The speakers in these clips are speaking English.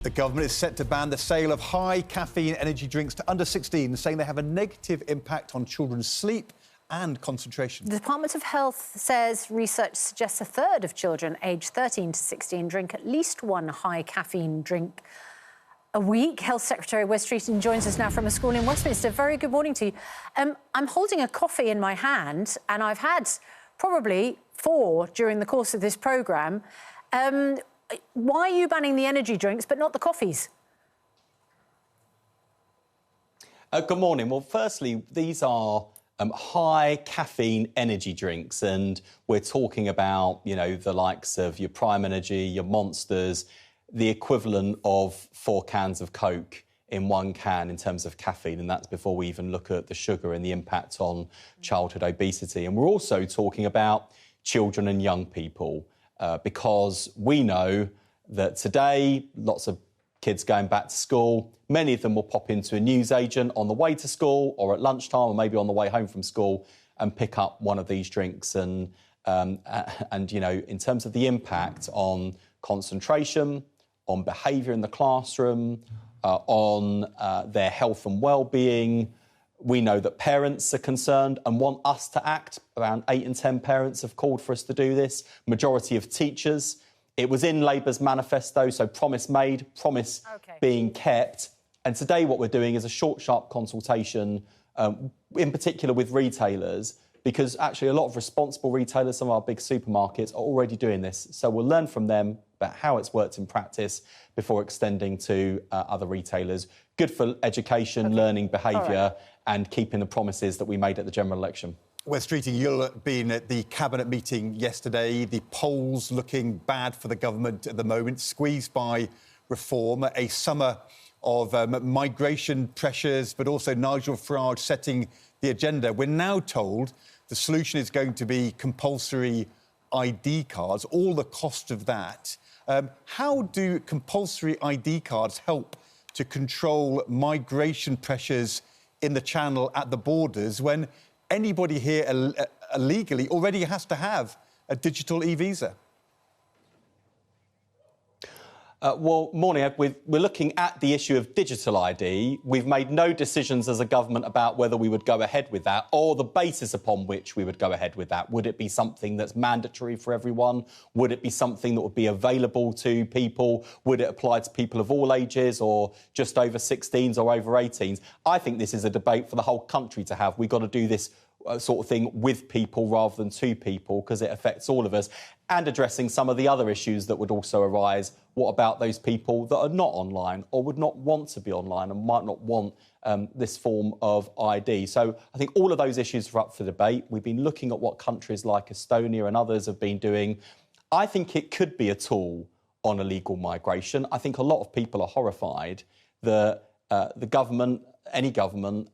The government is set to ban the sale of high-caffeine energy drinks to under-16s, saying they have a negative impact on children's sleep and concentration. The Department of Health says research suggests a third of children aged 13 to 16 drink at least one high-caffeine drink a week. Health Secretary Wes Streeting joins us now from a school in Westminster. Very good morning to you. I'm holding a coffee in my hand, and I've had probably 4 during the course of this programme. Why are you banning the energy drinks but not the coffees? Good morning. Well, firstly, these are high caffeine energy drinks, and we're talking about, you know, the likes of your Prime Energy, your Monsters, the equivalent of 4 cans of Coke in 1 can in terms of caffeine, and that's before we even look at the sugar and the impact on childhood obesity. And we're also talking about children and young people. Because we know that today, lots of kids going back to school, many of them will pop into a newsagent on the way to school or at lunchtime or maybe on the way home from school and pick up one of these drinks. And you know, in terms of the impact on concentration, on behaviour in the classroom, on their health and well-being, we know that parents are concerned and want us to act. Around 8 in 10 parents have called for us to do this. Majority of teachers. It was in Labour's manifesto, so promise made, promise being kept. And today what we're doing is a short, sharp consultation, in particular with retailers, because actually a lot of responsible retailers, some of our big supermarkets, are already doing this. So we'll learn from them about how it's worked in practice before extending to other retailers. Good for education, learning, behaviour, and keeping the promises that we made at the general election. Wes Streeting, you'll have been at the Cabinet meeting yesterday. The polls looking bad for the government at the moment, squeezed by reform, a summer of migration pressures, but also Nigel Farage setting the agenda. We're now told the solution is going to be compulsory ID cards, all the cost of that. How do compulsory ID cards help to control migration pressures in the Channel at the borders when anybody here illegally already has to have a digital e-visa? Well, morning, Ed. We're looking at the issue of digital ID. We've made no decisions as a government about whether we would go ahead with that or the basis upon which we would go ahead with that. Would it be something that's mandatory for everyone? Would it be something that would be available to people? Would it apply to people of all ages or just over 16s or over 18s? I think this is a debate for the whole country to have. We've got to do this sort of thing with people rather than to people because it affects all of us, and addressing some of the other issues that would also arise. What about those people that are not online or would not want to be online and might not want this form of ID? So I think all of those issues are up for debate. We've been looking at what countries like Estonia and others have been doing. I think it could be a tool on illegal migration. I think a lot of people are horrified that the government, any government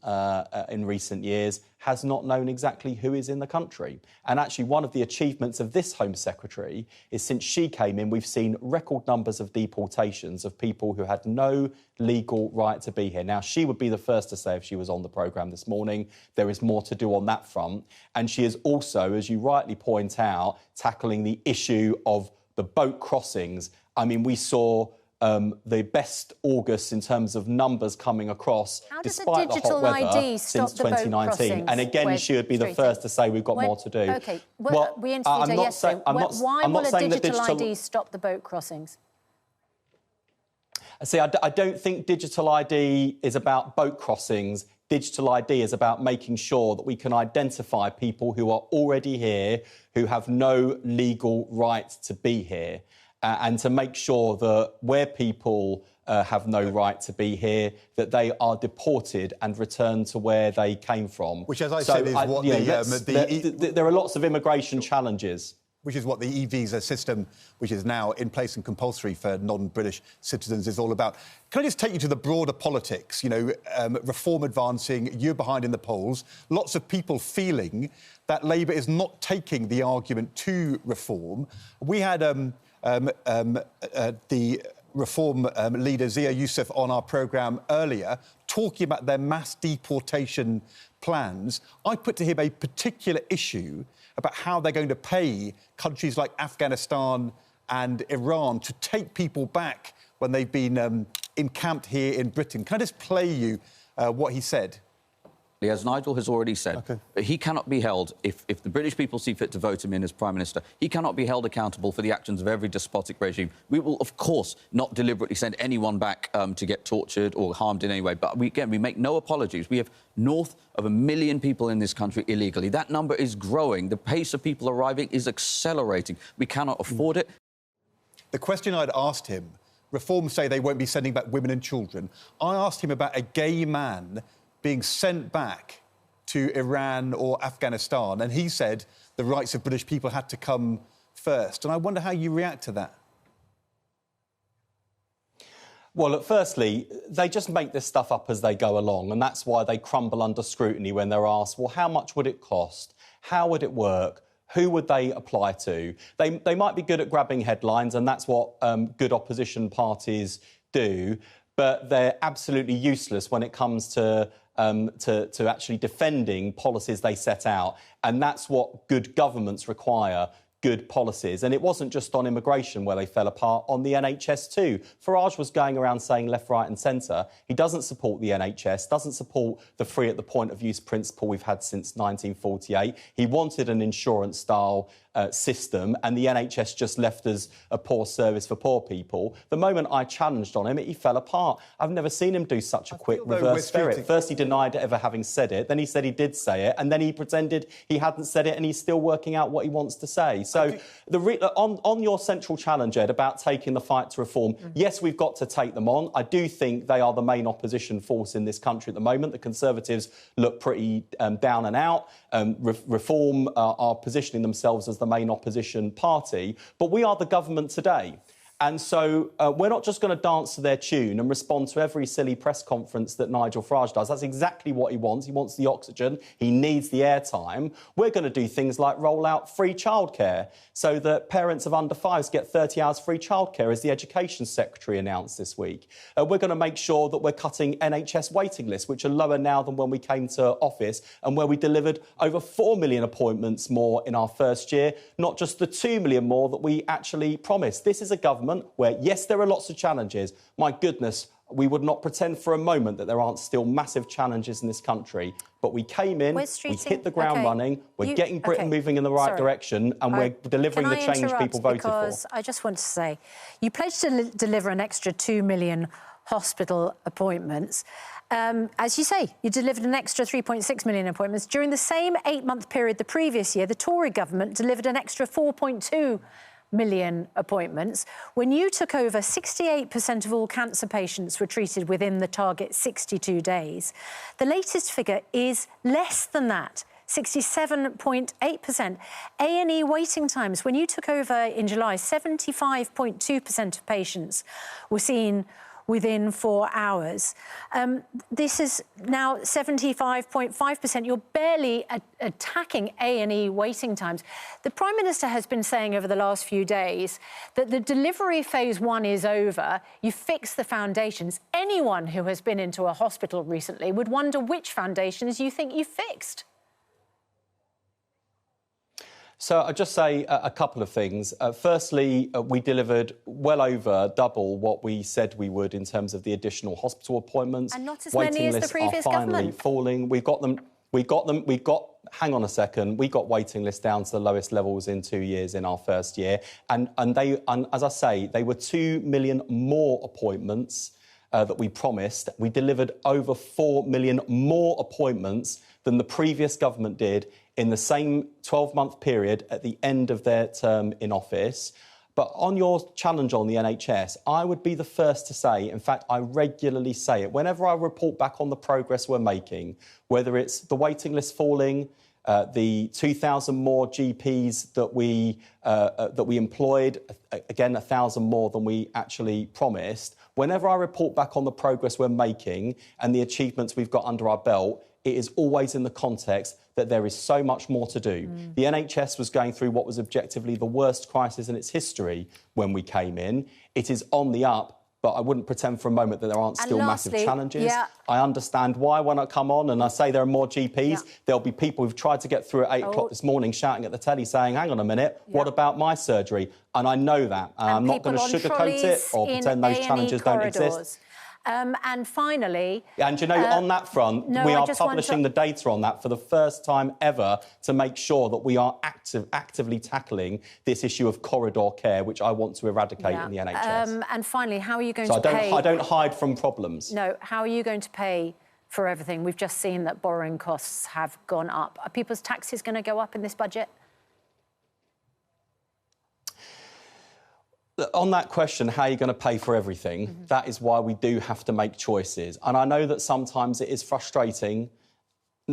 in recent years, has not known exactly who is in the country. And actually one of the achievements of this Home Secretary is since she came in, we've seen record numbers of deportations of people who had no legal right to be here. Now, she would be the first to say if she was on the programme this morning, there is more to do on that front. And she is also, as you rightly point out, tackling the issue of the boat crossings. I mean, we saw the best August in terms of numbers coming across, despite the hot weather since 2019. And again, she would be the first to say we've got more to do. OK, well, we interviewed her yesterday. Why will a digital ID stop the boat crossings? See, I don't think digital ID is about boat crossings. Digital ID is about making sure that we can identify people who are already here, who have no legal right to be here. And to make sure that where people have no right to be here, that they are deported and returned to where they came from. Which, as I said, is what there are lots of immigration challenges. Which is what the e-visa system, which is now in place and compulsory for non-British citizens, is all about. Can I just take you to the broader politics? You know, reform advancing, you're behind in the polls. Lots of people feeling that Labour is not taking the argument to reform. We had the Reform leader Zia Youssef on our programme earlier, talking about their mass deportation plans. I put to him a particular issue about how they're going to pay countries like Afghanistan and Iran to take people back when they've been encamped here in Britain. Can I just play you what he said? As Nigel has already said, he cannot be held, if the British people see fit to vote him in as Prime Minister, he cannot be held accountable for the actions of every despotic regime. We will, of course, not deliberately send anyone back to get tortured or harmed in any way. But we make no apologies. We have north of 1 million people in this country illegally. That number is growing. The pace of people arriving is accelerating. We cannot afford it. The question I'd asked him, Reform say they won't be sending back women and children. I asked him about a gay man being sent back to Iran or Afghanistan, and he said the rights of British people had to come first. And I wonder how you react to that. Well, look, firstly, they just make this stuff up as they go along, and that's why they crumble under scrutiny when they're asked, well, how much would it cost? How would it work? Who would they apply to? They might be good at grabbing headlines, and that's what good opposition parties do, but they're absolutely useless when it comes to actually defending policies they set out. And that's what good governments require, good policies. And it wasn't just on immigration where they fell apart, on the NHS too. Farage was going around saying left, right and centre. He doesn't support the NHS, doesn't support the free at the point of use principle we've had since 1948. He wanted an insurance-style system, and the NHS just left as a poor service for poor people. The moment I challenged on him, he fell apart. I've never seen him do such a quick reverse ferret. First, he denied ever having said it. Then he said he did say it. And then he pretended he hadn't said it, and he's still working out what he wants to say. So on your central challenge, Ed, about taking the fight to reform, yes, we've got to take them on. I do think they are the main opposition force in this country at the moment. The Conservatives look pretty down and out. Reform are positioning themselves as the main opposition party, but we are the government today. And so we're not just going to dance to their tune and respond to every silly press conference that Nigel Farage does. That's exactly what he wants. He wants the oxygen. He needs the airtime. We're going to do things like roll out free childcare so that parents of under fives get 30 hours free childcare, as the Education Secretary announced this week. We're going to make sure that we're cutting NHS waiting lists, which are lower now than when we came to office, and where we delivered over 4 million appointments more in our first year, not just the 2 million more that we actually promised. This is a government where, yes, there are lots of challenges. My goodness, we would not pretend for a moment that there aren't still massive challenges in this country. But we came in, we hit the ground running, we're getting Britain moving in the right direction, and we're delivering the change people voted for. I just want to say, you pledged to deliver an extra 2 million hospital appointments. As you say, you delivered an extra 3.6 million appointments. During the same 8-month period the previous year, the Tory government delivered an extra 4.2 million appointments. When you took over, 68% of all cancer patients were treated within the target 62 days. The latest figure is less than that, 67.8%. A&E waiting times, when you took over in July, 75.2% of patients were seen within 4 hours. This is now 75.5%. You're barely attacking A&E waiting times. The Prime Minister has been saying over the last few days that the delivery phase 1 is over. You fix the foundations. Anyone who has been into a hospital recently would wonder which foundations you think you fixed. So I'll just say a couple of things. Firstly, we delivered well over double what we said we would in terms of the additional hospital appointments. And not as many as the previous government. Waiting lists are finally falling. Hang on a second. We got waiting lists down to the lowest levels in 2 years in our first year. And as I say, they were 2 million more appointments that we promised. We delivered over 4 million more appointments than the previous government did in the same 12-month period at the end of their term in office. But on your challenge on the NHS, I would be the first to say, in fact, I regularly say it, whenever I report back on the progress we're making, whether it's the waiting list falling, the 2,000 more GPs that we employed, again, 1,000 more than we actually promised. Whenever I report back on the progress we're making and the achievements we've got under our belt, it is always in the context that there is so much more to do. The NHS was going through what was objectively the worst crisis in its history when we came in. It is on the up, but I wouldn't pretend for a moment that there aren't still massive challenges. Yeah. I understand why when I come on and I say there are more GPs, Yeah. there'll be people who've tried to get through at 8 o'clock this morning shouting at the telly saying, hang on a minute, what about my surgery? And I know that. I'm not going to sugarcoat it or pretend those challenges don't exist. And finally... And, you know, on that front, we are publishing the data on that for the first time ever to make sure that we are actively tackling this issue of corridor care, which I want to eradicate in the NHS. And finally, how are you going to pay... I don't hide from problems. No, how are you going to pay for everything? We've just seen that borrowing costs have gone up. Are people's taxes going to go up in this budget? On that question, how are you going to pay for everything? That is why we do have to make choices. And I know that sometimes it is frustrating,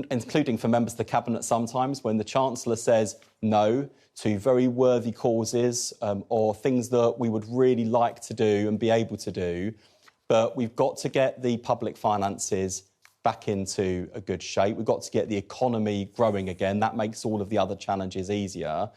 including for members of the Cabinet sometimes, when the Chancellor says no to very worthy causes or things that we would really like to do and be able to do. But we've got to get the public finances back into a good shape. We've got to get the economy growing again. That makes all of the other challenges easier.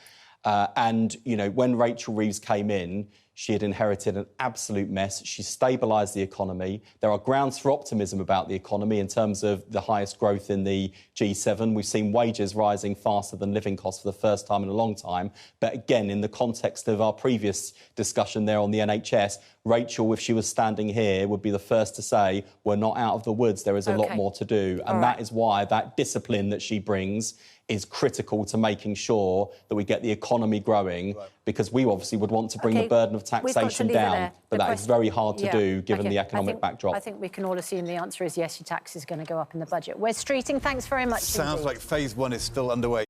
And, you know, when Rachel Reeves came in, she had inherited an absolute mess. She stabilised the economy. There are grounds for optimism about the economy in terms of the highest growth in the G7. We've seen wages rising faster than living costs for the first time in a long time. But again, in the context of our previous discussion there on the NHS, Rachel, if she was standing here, would be the first to say, we're not out of the woods. There is a lot more to do. And that is why that discipline that she brings is critical to making sure that we get the economy growing, because we obviously would want to bring the burden of taxation down, but that is very hard to do given the economic backdrop. I think we can all assume the answer is yes, your tax is going to go up in the budget. Wes Streeting, thanks very much. Sounds like phase one is still underway.